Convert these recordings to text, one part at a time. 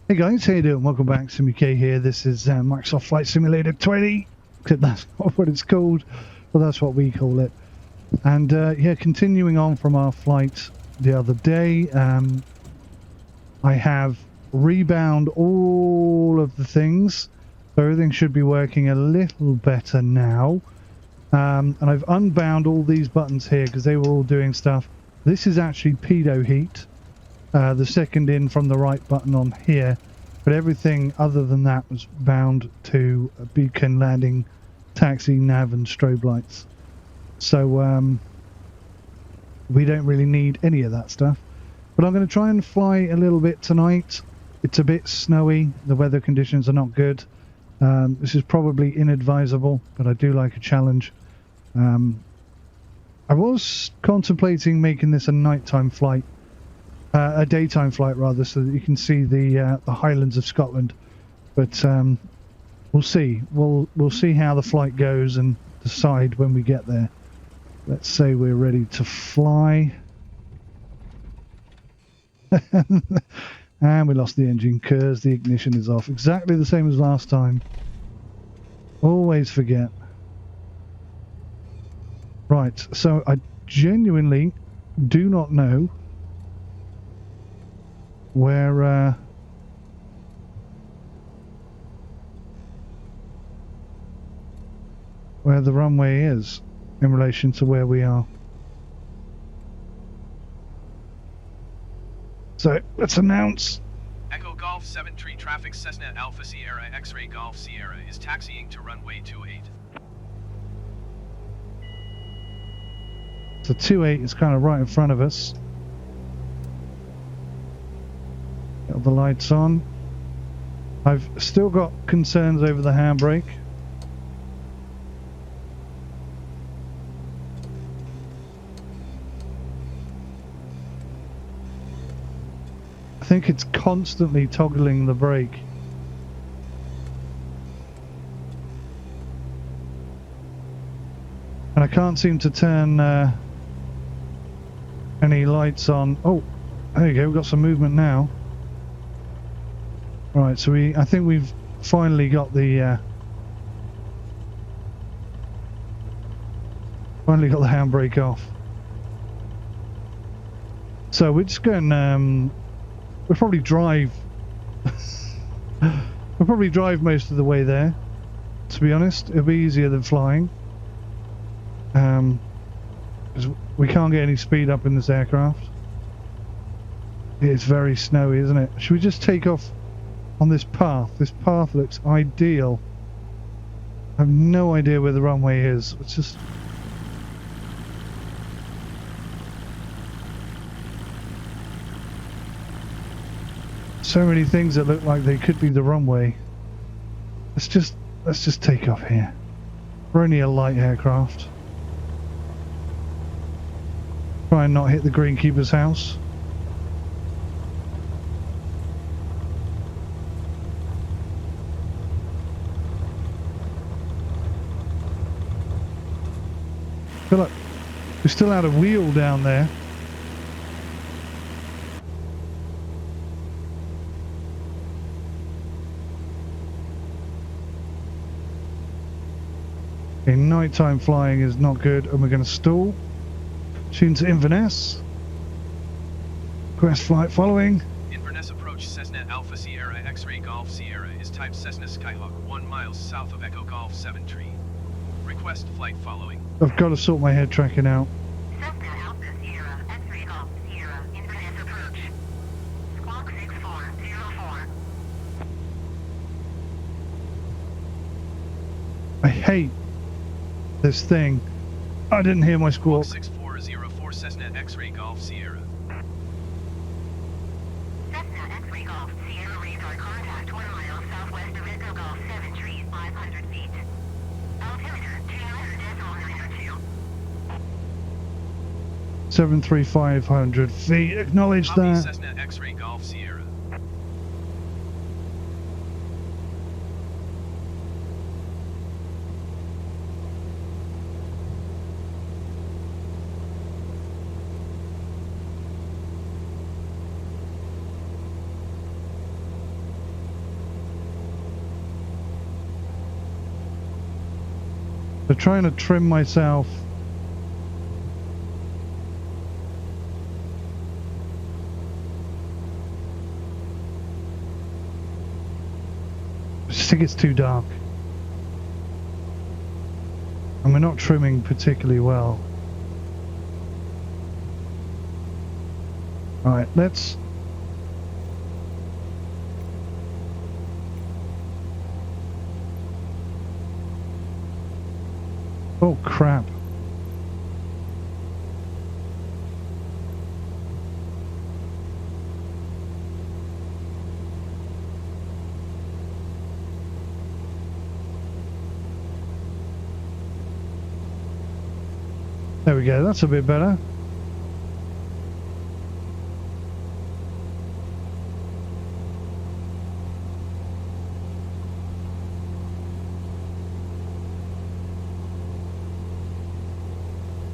Hey guys, how you doing? Welcome back. SimuK here. This is Microsoft Flight Simulator 20. Except that's not what it's called, but that's what we call it. And yeah, continuing on from our flight the other day, I have rebound all of the things. So everything should be working a little better now. And I've unbound all these buttons here because they were all doing stuff. This is actually pedo heat. The second in from the right button on here, but everything other than that was bound to a beacon, landing, taxi, nav and strobe lights. So we don't really need any of that stuff, but I'm going to try and fly a little bit tonight. It's a bit snowy, the weather conditions are not good. This is probably inadvisable, but I do like a challenge. I was contemplating making this a nighttime flight. A daytime flight rather, so that you can see the Highlands of Scotland. But we'll see. We'll see how the flight goes and decide when we get there. Let's say we're ready to fly. And we lost the engine because the ignition is off. Exactly the same as last time. Always forget. Right, so I genuinely do not know where the runway is in relation to where we are. So let's announce. Echo Golf 73 traffic Cessna Alpha Sierra X-Ray Golf Sierra is taxiing to runway 28. So 28 is kind of right in front of us. Got the lights on. I've still got concerns over the handbrake. I think it's constantly toggling the brake. And I can't seem to turn any lights on. Oh, there you go, we've got some movement now. Right, so I think we've finally got the handbrake off. So we're just going. We'll probably drive. We'll probably drive most of the way there. To be honest, it'll be easier than flying. 'Cause we can't get any speed up in this aircraft. It's very snowy, isn't it? Should we just take off on this path? This path looks ideal. I have no idea where the runway is. It's just... so many things that look like they could be the runway. Let's just take off here. We're only a light aircraft. Try and not hit the greenkeeper's house. I feel like we still had a wheel down there. Okay, nighttime flying is not good, and we're going to stall. Tune to Inverness. Quest flight following. Inverness approach Cessna Alpha Sierra X-Ray Golf Sierra is type Cessna Skyhawk 1 miles south of Echo Golf 73. Request flight following. I've got to sort my head tracking out. Cessna Alpha Sierra X-Ray Golf Sierra Inverness approach. Squawk 6404. I hate this thing. I didn't hear my squawk. 6404 Cessna X-Ray Golf Sierra. Cessna X-Ray Golf Sierra radar contact 1 mile southwest of Echo Golf 73, 500 feet. Altimeter 200.902. 73500 feet. Acknowledge Copy that. Cessna X-Ray Golf Sierra. So trying to trim myself. I just think it's too dark. And we're not trimming particularly well. Alright, let's... Oh crap. There we go, that's a bit better.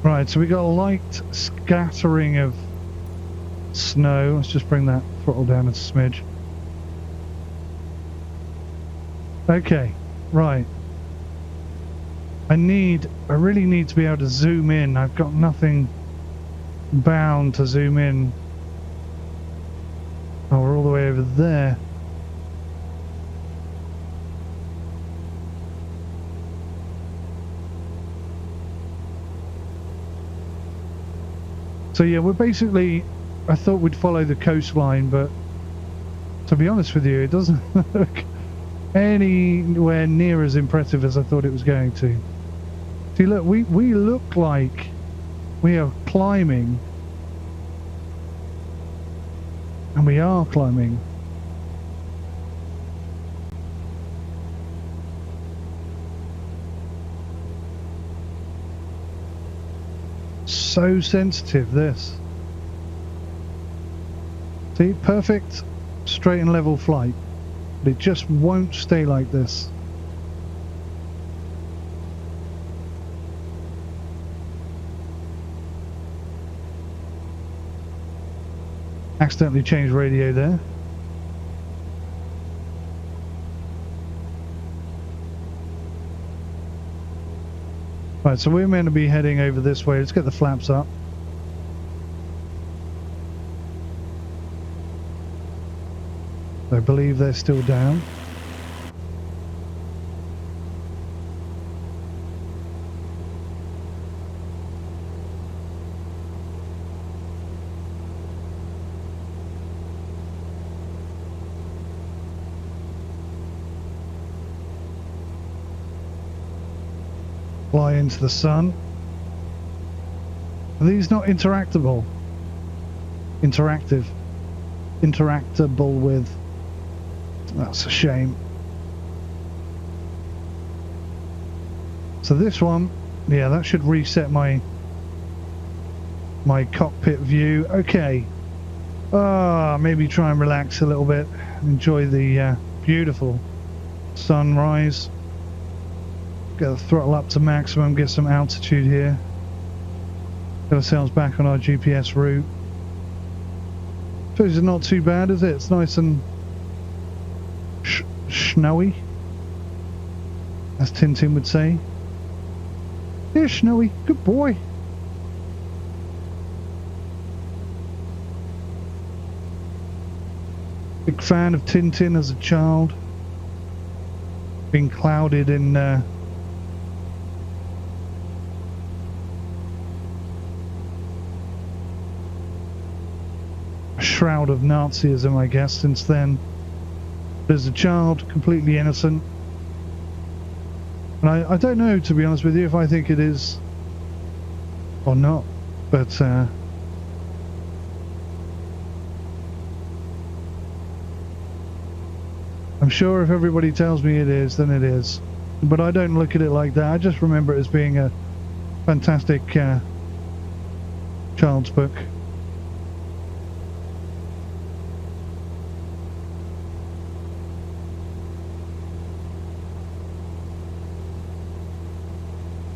Right, so we got a light scattering of snow. Let's just bring that throttle down a smidge. Okay, right. I really need to be able to zoom in. I've got nothing bound to zoom in. Oh, we're all the way over there. So yeah, we're basically, I thought we'd follow the coastline, but to be honest with you, it doesn't look anywhere near as impressive as I thought it was going to. See, look, we look like we are climbing, and we are climbing. So sensitive, this. See, perfect straight and level flight, but it just won't stay like this. Accidentally changed radio there. Right, so we're meant to be heading over this way. Let's get the flaps up. I believe they're still down. Fly into the sun. Are these not interactable? Interactive. Interactable with. That's a shame. So this one, yeah, that should reset my cockpit view. Okay. Maybe try and relax a little bit. Enjoy the beautiful sunrise. Get the throttle up to maximum, get some altitude here. Get ourselves back on our GPS route. Suppose it's not too bad, is it? It's nice and snowy, as Tintin would say. Yeah, Snowy, good boy. Big fan of Tintin as a child. Been clouded in a shroud of Nazism, I guess, since then. But as a child, completely innocent. And I don't know, to be honest with you, if I think it is or not. But I'm sure if everybody tells me it is, then it is. But I don't look at it like that. I just remember it as being a fantastic child's book.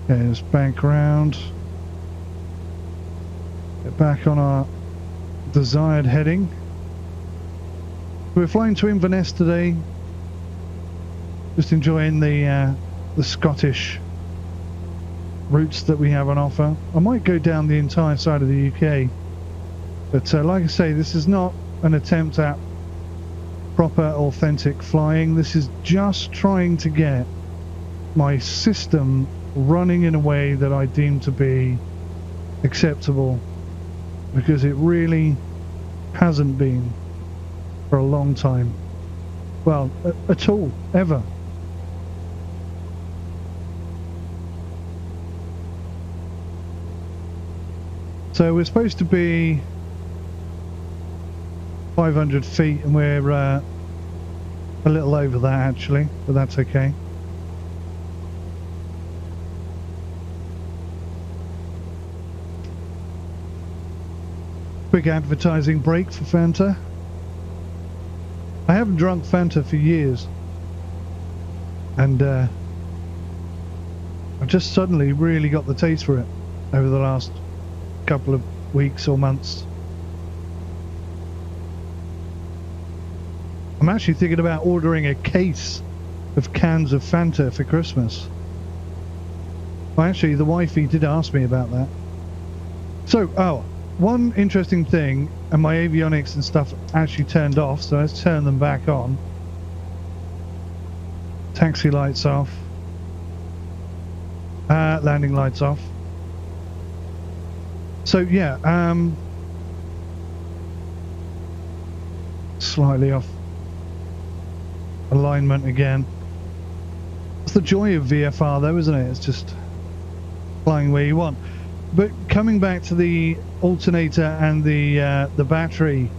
Okay, let's bank around. Get back on our desired heading. We're flying to Inverness today. Just enjoying the Scottish routes that we have on offer. I might go down the entire side of the UK, but like I say, this is not an attempt at proper authentic flying. This is just trying to get my system running in a way that I deem to be acceptable, because it really hasn't been for a long time. Well, at all, ever. So we're supposed to be 500 feet, and we're a little over that actually, but that's okay. Quick advertising break for Fanta. I haven't drunk Fanta for years, and I've just suddenly really got the taste for it over the last couple of weeks or months. I'm actually thinking about ordering a case of cans of Fanta for Christmas. Well, actually, the wifey did ask me about that. So, one interesting thing, and my avionics and stuff actually turned off, so let's turn them back on. Taxi lights off. Landing lights off. So yeah, slightly off alignment again. It's the joy of VFR though, isn't it? It's just flying where you want. But coming back to the alternator and the battery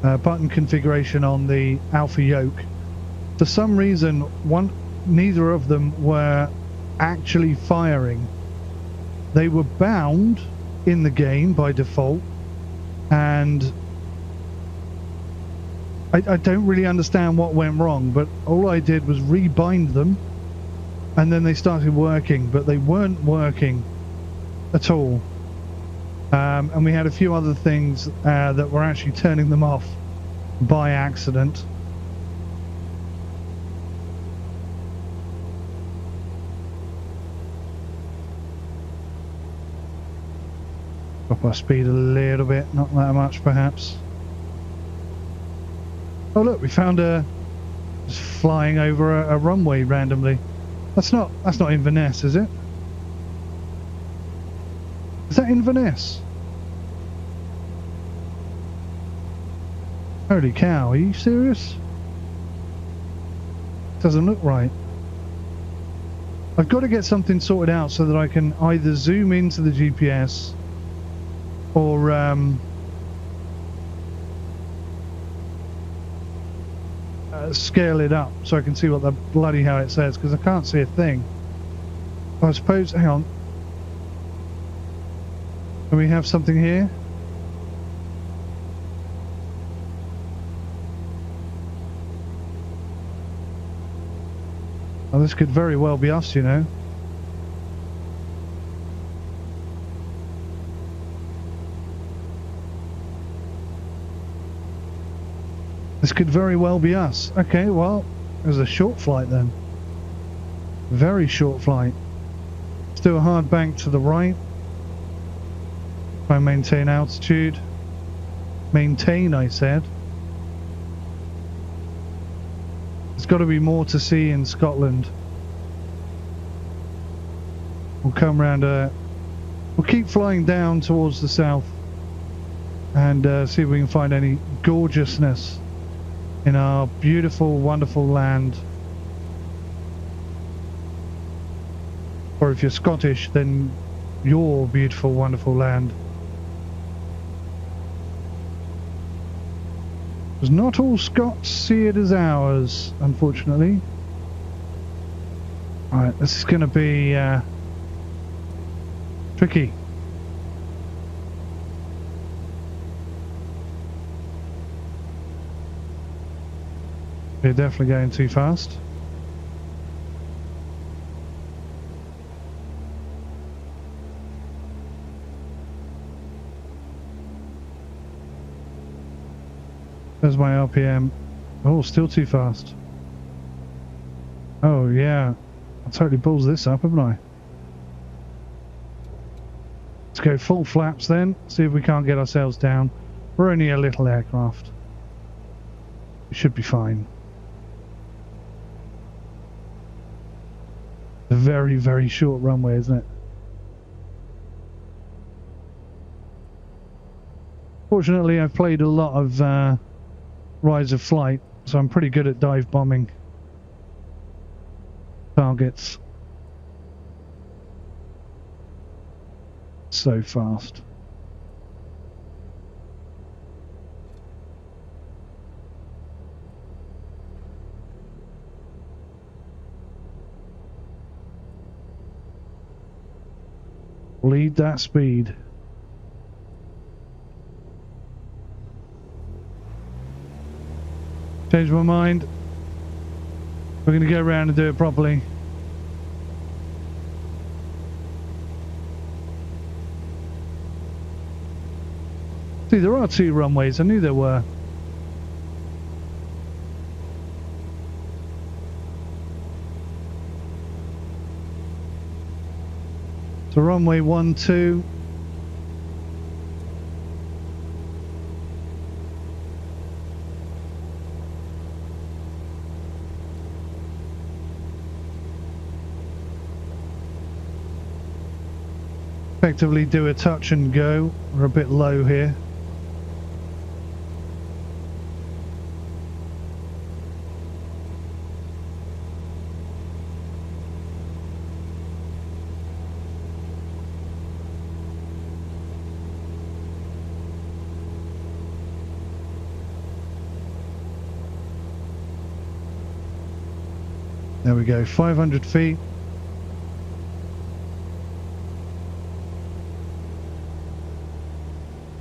button configuration on the Alpha Yoke, for some reason neither of them were actually firing. They were bound in the game by default, and I don't really understand what went wrong, but all I did was rebind them and then they started working, but they weren't working at all. And we had a few other things that were actually turning them off by accident. Up our speed a little bit, not that much perhaps. Oh look, we found just flying over a runway randomly. That's not Inverness, is it? Is that Inverness? Holy cow, are you serious? Doesn't look right. I've got to get something sorted out so that I can either zoom into the GPS or scale it up so I can see what the bloody hell it says, because I can't see a thing. I suppose, hang on. Do we have something here? Oh, this could very well be us, you know. This could very well be us. Okay, well, there's a short flight then. Very short flight. Let's do a hard bank to the right. Try and maintain altitude. Maintain, I said. There's got to be more to see in Scotland. We'll come round we'll keep flying down towards the south and see if we can find any gorgeousness in our beautiful, wonderful land. Or if you're Scottish, then your beautiful, wonderful land. Because not all Scots see it as ours, unfortunately. Alright, this is going to be tricky. We're definitely going too fast. There's my RPM. Oh, still too fast. Oh yeah, I totally balls this up, haven't I? Let's go full flaps then, see if we can't get ourselves down. We're only a little aircraft. We should be fine. A very, very short runway, isn't it? Fortunately, I've played a lot of Rise of Flight, so I'm pretty good at dive bombing targets. So fast. Lead that speed. Change my mind. We're going to go around and do it properly. See, there are 2 runways. I knew there were. So runway 1, 2. Effectively do a touch and go. We're a bit low here. There we go, 500 feet.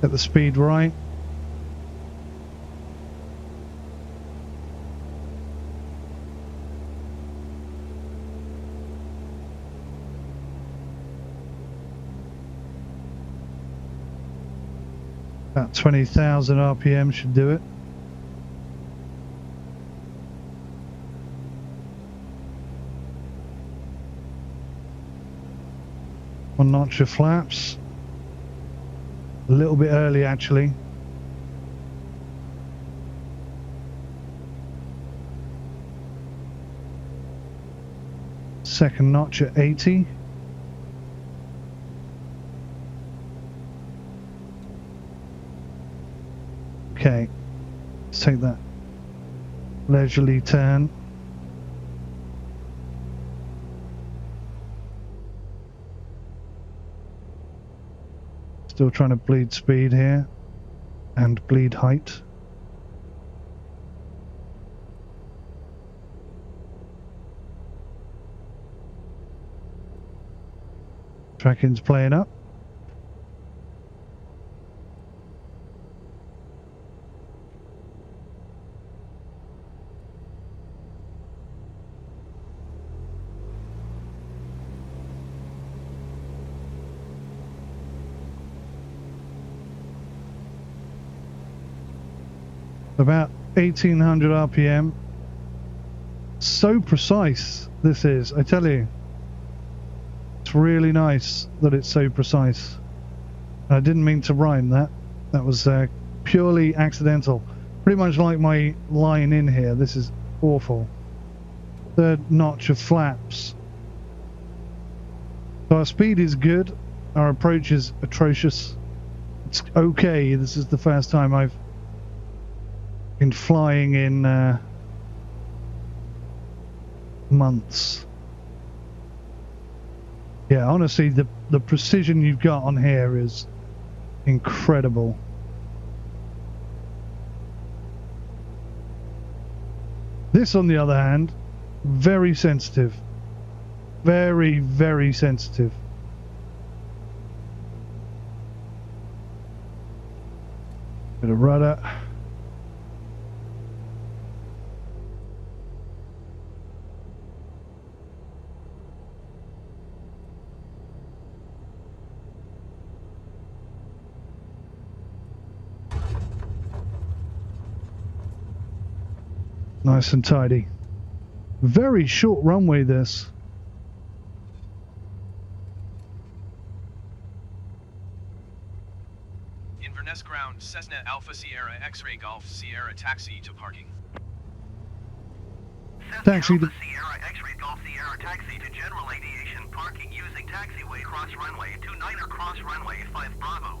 Get the speed right. About 20,000 RPM should do it. One notch of flaps. A little bit early actually. Second notch at 80. Okay, let's take that leisurely turn. Still trying to bleed speed here and bleed height. Tracking's playing up. About 1800 RPM. So precise this is, I tell you. It's really nice that it's so precise. I didn't mean to rhyme that. That was purely accidental. Pretty much like my line in here. This is awful. Third notch of flaps. So our speed is good. Our approach is atrocious. It's okay. This is the first time I've been flying in months. Yeah, honestly, the precision you've got on here is incredible. This, on the other hand, very sensitive. Very, very sensitive. Bit of rudder. Nice and tidy. Very short runway this. Cessna Alpha Sierra X-Ray Golf Sierra taxi to parking. Taxi to... Alpha Sierra X-Ray Golf Sierra taxi to general aviation parking using taxiway cross runway 29er cross runway 5 Bravo.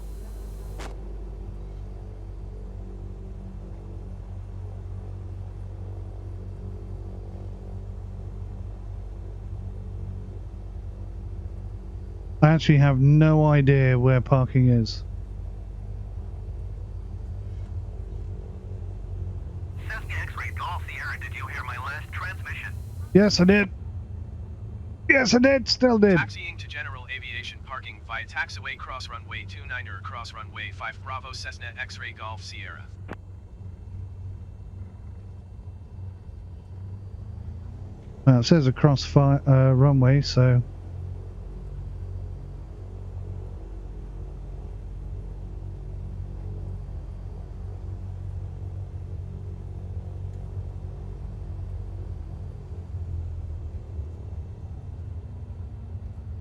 I actually have no idea where parking is. Cessna X-Ray Golf Sierra, did you hear my last transmission? Yes, I did. Yes, I did. Still did. Taxiing to general aviation parking via taxiway cross runway 29er cross runway 5 Bravo Cessna X-Ray Golf Sierra. Well, it says across runway, so...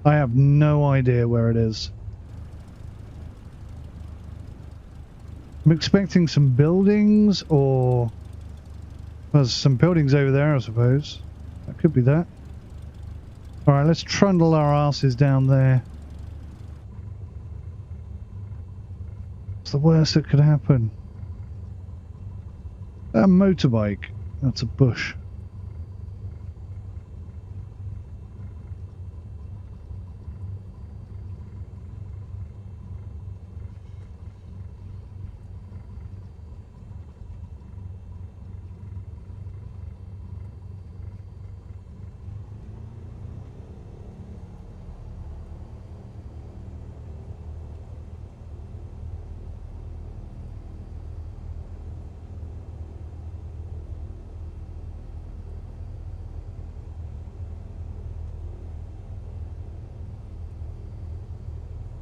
I have no idea where it is. I'm expecting some buildings, or... well, there's some buildings over there, I suppose. That could be that. Alright, let's trundle our asses down there. What's the worst that could happen? A motorbike. That's a bush.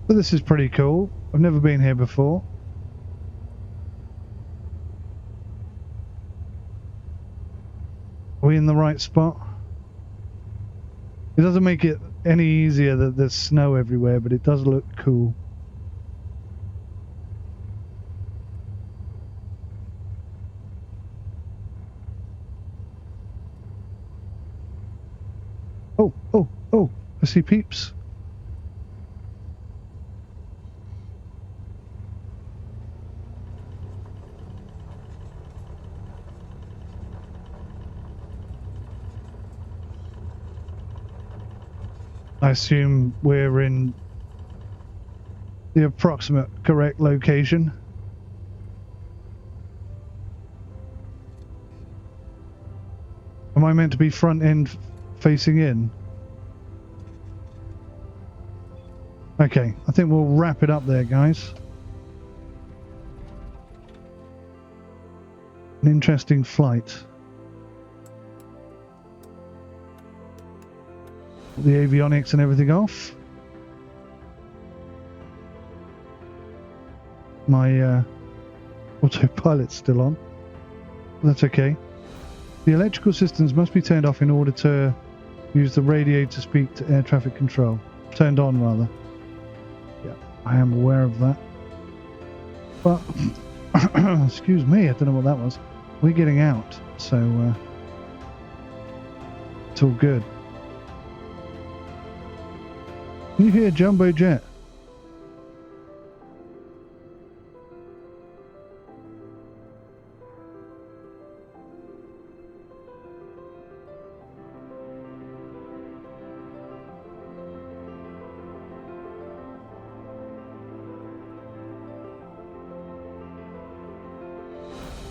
But this is pretty cool. I've never been here before. Are we in the right spot? It doesn't make it any easier that there's snow everywhere, but it does look cool. Oh, oh, oh, I see peeps. I assume we're in the approximate correct location. Am I meant to be front end facing in? Okay, I think we'll wrap it up there, guys. An interesting flight. The avionics and everything off. My autopilot's still on. That's okay. The electrical systems must be turned off in order to use the radio to speak to air traffic control. Turned on, rather. Yeah, I am aware of that. But, excuse me, I don't know what that was. We're getting out, so it's all good. Can you hear Jumbo Jet?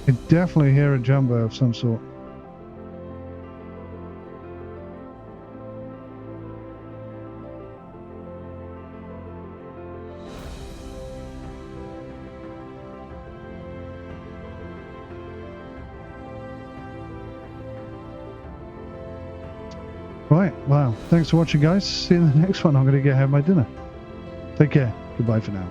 I definitely hear a jumbo of some sort. Right, wow. Thanks for watching, guys. See you in the next one. I'm going to go have my dinner. Take care. Goodbye for now.